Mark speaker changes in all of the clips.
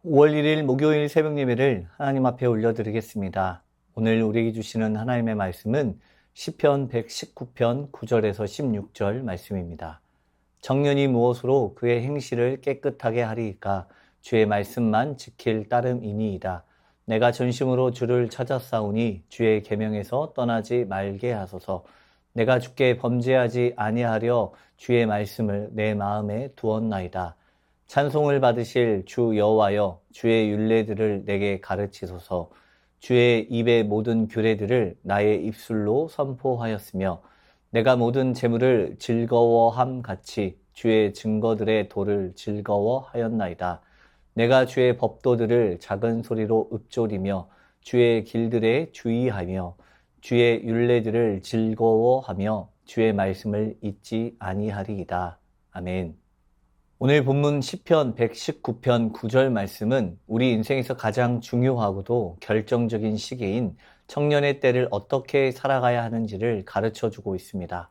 Speaker 1: 5월 1일 목요일 새벽 예배를 하나님 앞에 올려드리겠습니다. 오늘 우리에게 주시는 하나님의 말씀은 시편 119편 9절에서 16절 말씀입니다. 청년이 무엇으로 그의 행실을 깨끗하게 하리이까? 주의 말씀만 지킬 따름이니이다. 내가 전심으로 주를 찾았사오니 주의 계명에서 떠나지 말게 하소서. 내가 주께 범죄하지 아니하려 주의 말씀을 내 마음에 두었나이다. 찬송을 받으실 주 여호와여, 주의 율례들을 내게 가르치소서. 주의 입의 모든 규례들을 나의 입술로 선포하였으며 내가 모든 재물을 즐거워함 같이 주의 증거들의 도를 즐거워하였나이다. 내가 주의 법도들을 작은 소리로 읊조리며 주의 길들에 주의하며 주의 율례들을 즐거워하며 주의 말씀을 잊지 아니하리이다. 아멘. 오늘 본문 시편 119편 9절 말씀은 우리 인생에서 가장 중요하고도 결정적인 시기인 청년의 때를 어떻게 살아가야 하는지를 가르쳐주고 있습니다.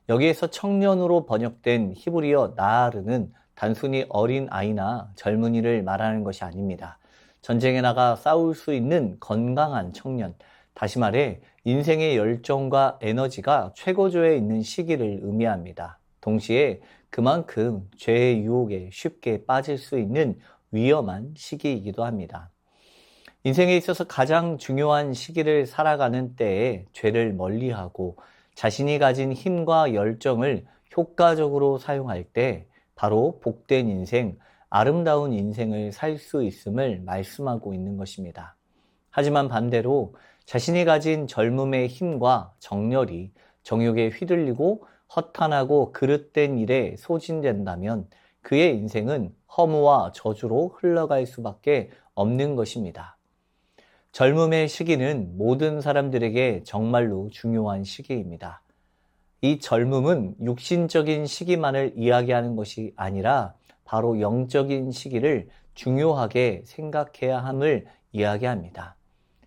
Speaker 1: 여기에서 청년으로 번역된 히브리어 나아르는 단순히 어린 아이나 젊은이를 말하는 것이 아닙니다. 전쟁에 나가 싸울 수 있는 건강한 청년, 다시 말해 인생의 열정과 에너지가 최고조에 있는 시기를 의미합니다. 동시에 그만큼 죄의 유혹에 쉽게 빠질 수 있는 위험한 시기이기도 합니다. 인생에 있어서 가장 중요한 시기를 살아가는 때에 죄를 멀리하고 자신이 가진 힘과 열정을 효과적으로 사용할 때 바로 복된 인생, 아름다운 인생을 살 수 있음을 말씀하고 있는 것입니다. 하지만 반대로 자신이 가진 젊음의 힘과 정열이 정욕에 휘둘리고 허탄하고 그릇된 일에 소진된다면 그의 인생은 허무와 저주로 흘러갈 수밖에 없는 것입니다. 젊음의 시기는 모든 사람들에게 정말로 중요한 시기입니다. 이 젊음은 육신적인 시기만을 이야기하는 것이 아니라 바로 영적인 시기를 중요하게 생각해야 함을 이야기합니다.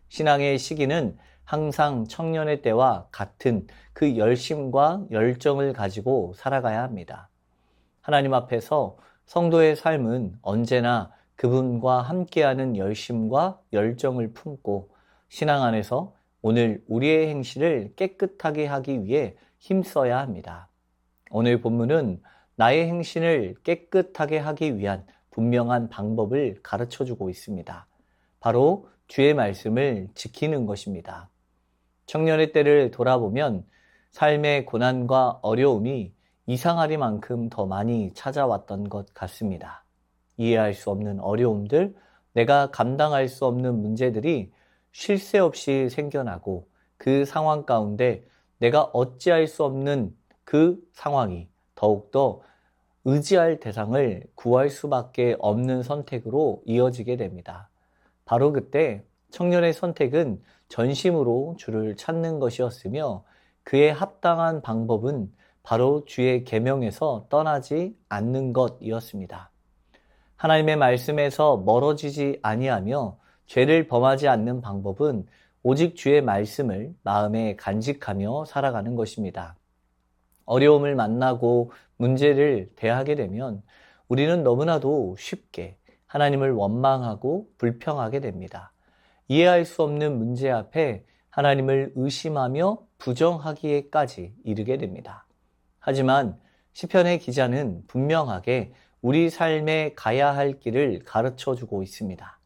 Speaker 1: 신앙의 시기는 항상 청년의 때와 같은 그 열심과 열정을 가지고 살아가야 합니다. 하나님 앞에서 성도의 삶은 언제나 그분과 함께하는 열심과 열정을 품고 신앙 안에서 오늘 우리의 행실을 깨끗하게 하기 위해 힘써야 합니다. 오늘 본문은 나의 행실을 깨끗하게 하기 위한 분명한 방법을 가르쳐주고 있습니다. 바로 주의 말씀을 지키는 것입니다. 청년의 때를 돌아보면 삶의 고난과 어려움이 이상하리만큼 더 많이 찾아왔던 것 같습니다. 이해할 수 없는 어려움들, 내가 감당할 수 없는 문제들이 쉴 새 없이 생겨나고 그 상황 가운데 내가 어찌할 수 없는 그 상황이 더욱더 의지할 대상을 구할 수밖에 없는 선택으로 이어지게 됩니다. 바로 그때 청년의 선택은 전심으로 주를 찾는 것이었으며 그의 합당한 방법은 바로 주의 계명에서 떠나지 않는 것이었습니다. 하나님의 말씀에서 멀어지지 아니하며 죄를 범하지 않는 방법은 오직 주의 말씀을 마음에 간직하며 살아가는 것입니다. 어려움을 만나고 문제를 대하게 되면 우리는 너무나도 쉽게 하나님을 원망하고 불평하게 됩니다. 이해할 수 없는 문제 앞에 하나님을 의심하며 부정하기에까지 이르게 됩니다. 하지만 시편의 기자는 분명하게 우리 삶에 가야 할 길을 가르쳐주고 있습니다.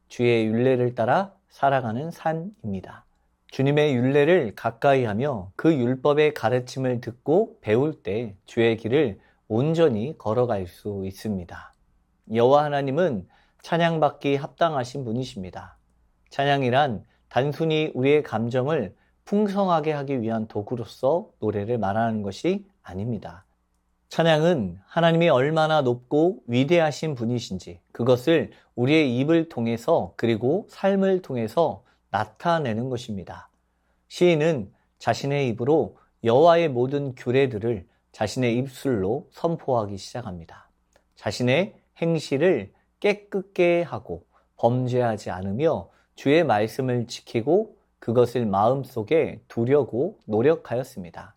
Speaker 1: 주의 율례를 따라 살아가는 삶입니다. 주님의 율례를 가까이 하며 그 율법의 가르침을 듣고 배울 때 주의 길을 온전히 걸어갈 수 있습니다. 여호와 하나님은 찬양받기 합당하신 분이십니다. 찬양이란 단순히 우리의 감정을 풍성하게 하기 위한 도구로서 노래를 말하는 것이 아닙니다. 찬양은 하나님이 얼마나 높고 위대하신 분이신지 그것을 우리의 입을 통해서 그리고 삶을 통해서 나타내는 것입니다. 시인은 자신의 입으로 여호와의 모든 규례들을 자신의 입술로 선포하기 시작합니다. 자신의 행실을 깨끗게 하고 범죄하지 않으며 주의 말씀을 지키고 그것을 마음속에 두려고 노력하였습니다.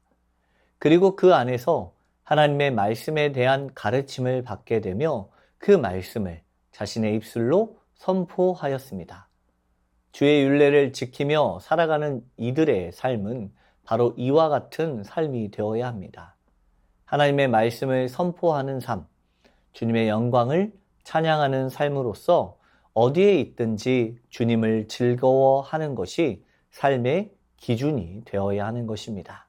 Speaker 1: 그리고 그 안에서 하나님의 말씀에 대한 가르침을 받게 되며 그 말씀을 자신의 입술로 선포하였습니다. 주의 율례를 지키며 살아가는 이들의 삶은 바로 이와 같은 삶이 되어야 합니다. 하나님의 말씀을 선포하는 삶, 주님의 영광을 찬양하는 삶으로서 어디에 있든지 주님을 즐거워하는 것이 삶의 기준이 되어야 하는 것입니다.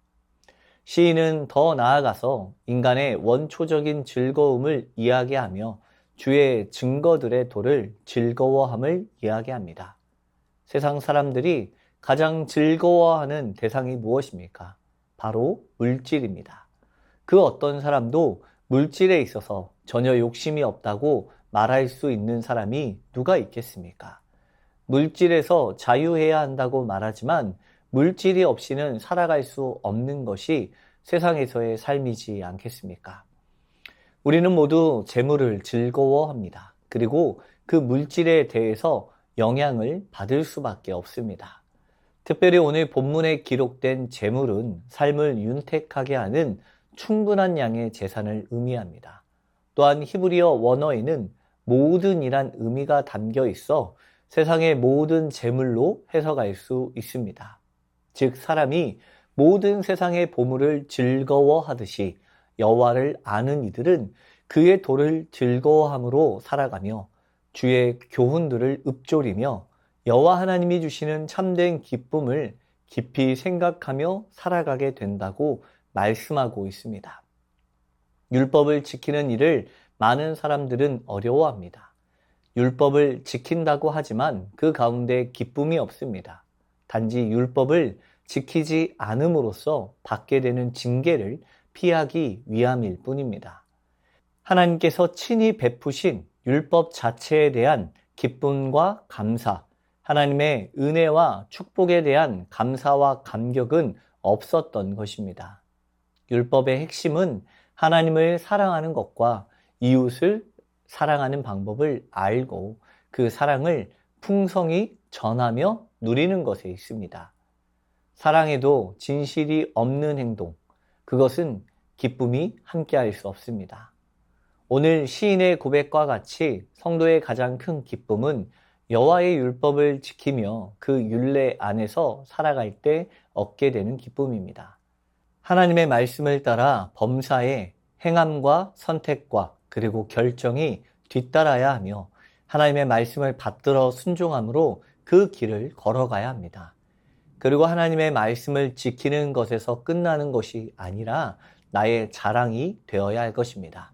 Speaker 1: 시인은 더 나아가서 인간의 원초적인 즐거움을 이야기하며 주의 증거들의 도를 즐거워함을 이야기합니다. 세상 사람들이 가장 즐거워하는 대상이 무엇입니까? 바로 물질입니다. 그 어떤 사람도 물질에 있어서 전혀 욕심이 없다고 말할 수 있는 사람이 누가 있겠습니까? 물질에서 자유해야 한다고 말하지만 물질이 없이는 살아갈 수 없는 것이 세상에서의 삶이지 않겠습니까? 우리는 모두 재물을 즐거워합니다. 그리고 그 물질에 대해서 영향을 받을 수밖에 없습니다. 특별히 오늘 본문에 기록된 재물은 삶을 윤택하게 하는 충분한 양의 재산을 의미합니다. 또한 히브리어 원어에는 모든이란 의미가 담겨 있어 세상의 모든 재물로 해석할 수 있습니다. 즉 사람이 모든 세상의 보물을 즐거워하듯이 여호와를 아는 이들은 그의 도를 즐거워함으로 살아가며 주의 교훈들을 읊조리며 여호와 하나님이 주시는 참된 기쁨을 깊이 생각하며 살아가게 된다고 말씀하고 있습니다. 율법을 지키는 일을 많은 사람들은 어려워합니다. 율법을 지킨다고 하지만 그 가운데 기쁨이 없습니다. 단지 율법을 지키지 않음으로써 받게 되는 징계를 피하기 위함일 뿐입니다. 하나님께서 친히 베푸신 율법 자체에 대한 기쁨과 감사, 하나님의 은혜와 축복에 대한 감사와 감격은 없었던 것입니다. 율법의 핵심은 하나님을 사랑하는 것과 이웃을 사랑하는 방법을 알고 그 사랑을 풍성히 전하며 누리는 것에 있습니다. 사랑에도 진실이 없는 행동, 그것은 기쁨이 함께할 수 없습니다. 오늘 시인의 고백과 같이 성도의 가장 큰 기쁨은 여호와의 율법을 지키며 그 율례 안에서 살아갈 때 얻게 되는 기쁨입니다. 하나님의 말씀을 따라 범사에 행함과 선택과 그리고 결정이 뒤따라야 하며 하나님의 말씀을 받들어 순종함으로 그 길을 걸어가야 합니다. 그리고 하나님의 말씀을 지키는 것에서 끝나는 것이 아니라 나의 자랑이 되어야 할 것입니다.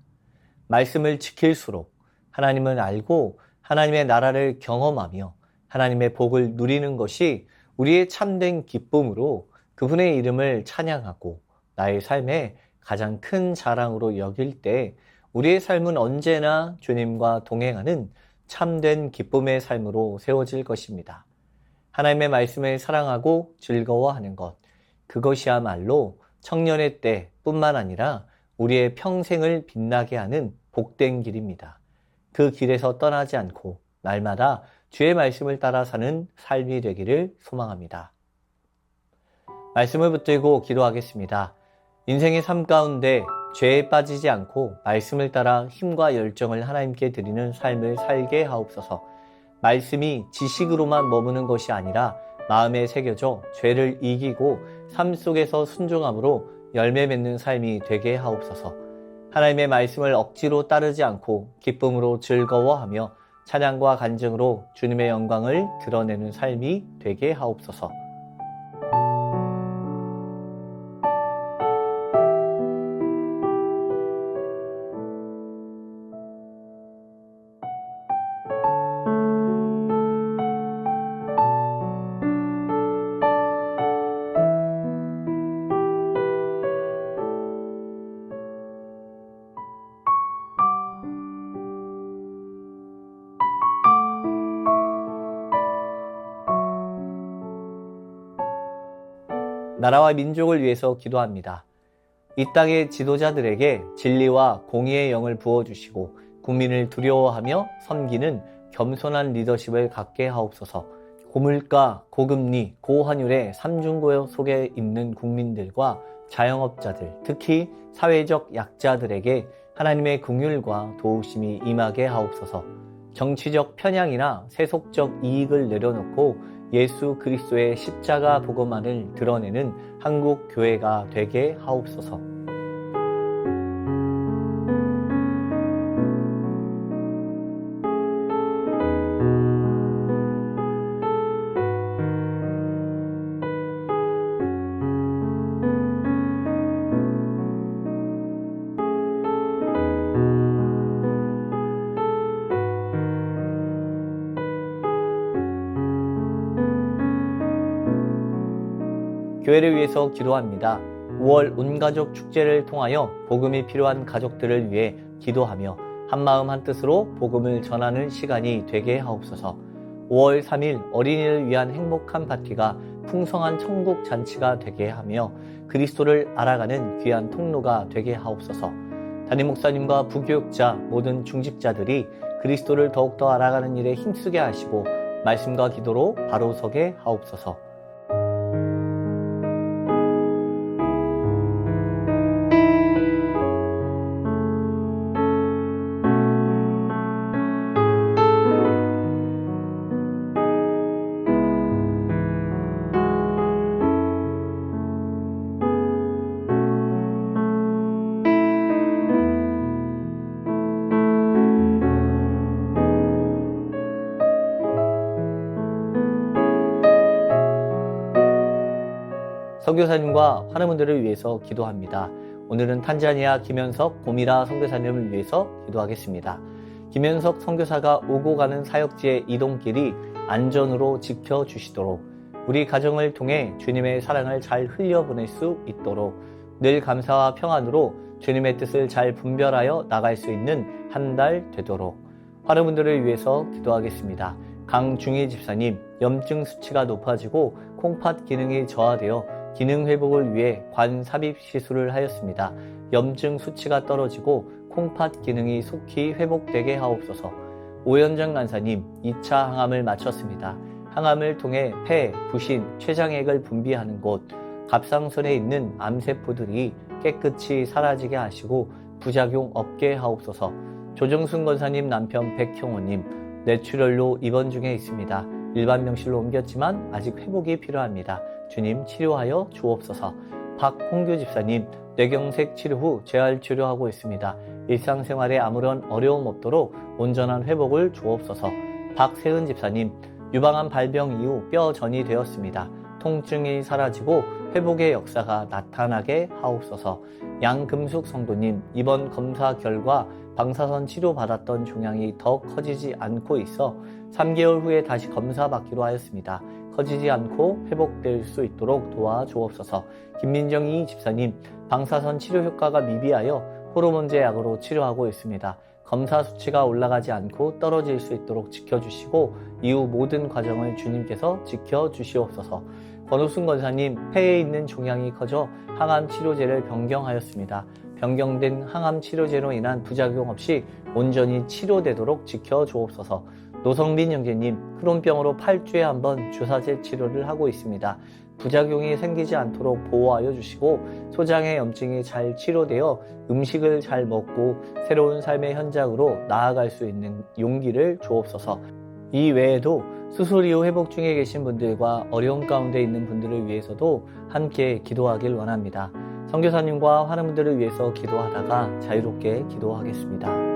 Speaker 1: 말씀을 지킬수록 하나님을 알고 하나님의 나라를 경험하며 하나님의 복을 누리는 것이 우리의 참된 기쁨으로 그분의 이름을 찬양하고 나의 삶의 가장 큰 자랑으로 여길 때 우리의 삶은 언제나 주님과 동행하는 참된 기쁨의 삶으로 세워질 것입니다. 하나님의 말씀을 사랑하고 즐거워하는 것, 그것이야말로 청년의 때뿐만 아니라 우리의 평생을 빛나게 하는 복된 길입니다. 그 길에서 떠나지 않고 날마다 주의 말씀을 따라 사는 삶이 되기를 소망합니다. 말씀을 붙들고 기도하겠습니다. 인생의 삶 가운데 죄에 빠지지 않고 말씀을 따라 힘과 열정을 하나님께 드리는 삶을 살게 하옵소서. 말씀이 지식으로만 머무는 것이 아니라 마음에 새겨져 죄를 이기고 삶 속에서 순종함으로 열매 맺는 삶이 되게 하옵소서. 하나님의 말씀을 억지로 따르지 않고 기쁨으로 즐거워하며 찬양과 간증으로 주님의 영광을 드러내는 삶이 되게 하옵소서. 나라와 민족을 위해서 기도합니다. 이 땅의 지도자들에게 진리와 공의의 영을 부어주시고 국민을 두려워하며 섬기는 겸손한 리더십을 갖게 하옵소서. 고물가, 고금리, 고환율의 삼중고요 속에 있는 국민들과 자영업자들, 특히 사회적 약자들에게 하나님의 긍휼과 도우심이 임하게 하옵소서. 정치적 편향이나 세속적 이익을 내려놓고 예수 그리스도의 십자가 복음만을 드러내는 한국 교회가 되게 하옵소서. 교회를 위해서 기도합니다. 5월 온가족 축제를 통하여 복음이 필요한 가족들을 위해 기도하며 한마음 한뜻으로 복음을 전하는 시간이 되게 하옵소서. 5월 3일 어린이를 위한 행복한 파티가 풍성한 천국 잔치가 되게 하며 그리스도를 알아가는 귀한 통로가 되게 하옵소서. 담임 목사님과 부교육자 모든 중직자들이 그리스도를 더욱더 알아가는 일에 힘쓰게 하시고 말씀과 기도로 바로 서게 하옵소서. 선교사님과 환우분들을 위해서 기도합니다. 오늘은 탄자니아 김현석 고미라 선교사님을 위해서 기도하겠습니다. 김현석 선교사가 오고 가는 사역지의 이동길이 안전으로 지켜주시도록 우리 가정을 통해 주님의 사랑을 잘 흘려보낼 수 있도록 늘 감사와 평안으로 주님의 뜻을 잘 분별하여 나갈 수 있는 한 달 되도록 환우분들을 위해서 기도하겠습니다. 강중희 집사님 염증 수치가 높아지고 콩팥 기능이 저하되어 기능 회복을 위해 관 삽입 시술을 하였습니다. 염증 수치가 떨어지고 콩팥 기능이 속히 회복되게 하옵소서. 오현정 간사님 2차 항암을 마쳤습니다. 항암을 통해 폐, 부신, 췌장액을 분비하는 곳, 갑상선에 있는 암세포들이 깨끗이 사라지게 하시고 부작용 없게 하옵소서. 조정순 권사님 남편 백형호님 뇌출혈로 입원 중에 있습니다. 일반 병실로 옮겼지만 아직 회복이 필요합니다. 주님 치료하여 주옵소서. 박홍규 집사님 뇌경색 치료 후 재활치료하고 있습니다. 일상생활에 아무런 어려움 없도록 온전한 회복을 주옵소서. 박세은 집사님 유방암 발병 이후 뼈전이 되었습니다. 통증이 사라지고 회복의 역사가 나타나게 하옵소서. 양금숙 성도님 이번 검사 결과 방사선 치료받았던 종양이 더 커지지 않고 있어 3개월 후에 다시 검사받기로 하였습니다. 커지지 않고 회복될 수 있도록 도와주옵소서. 김민정이 집사님 방사선 치료 효과가 미비하여 호르몬제 약으로 치료하고 있습니다. 검사 수치가 올라가지 않고 떨어질 수 있도록 지켜주시고 이후 모든 과정을 주님께서 지켜주시옵소서. 권우순 권사님 폐에 있는 종양이 커져 항암 치료제를 변경하였습니다. 변경된 항암 치료제로 인한 부작용 없이 온전히 치료되도록 지켜주옵소서. 노성빈 형제님 크론병으로 8주에 한 번 주사제 치료를 하고 있습니다. 부작용이 생기지 않도록 보호하여 주시고 소장의 염증이 잘 치료되어 음식을 잘 먹고 새로운 삶의 현장으로 나아갈 수 있는 용기를 주옵소서. 이 외에도 수술 이후 회복 중에 계신 분들과 어려움 가운데 있는 분들을 위해서도 함께 기도하길 원합니다. 선교사님과 환우분들을 위해서 기도하다가 자유롭게 기도하겠습니다.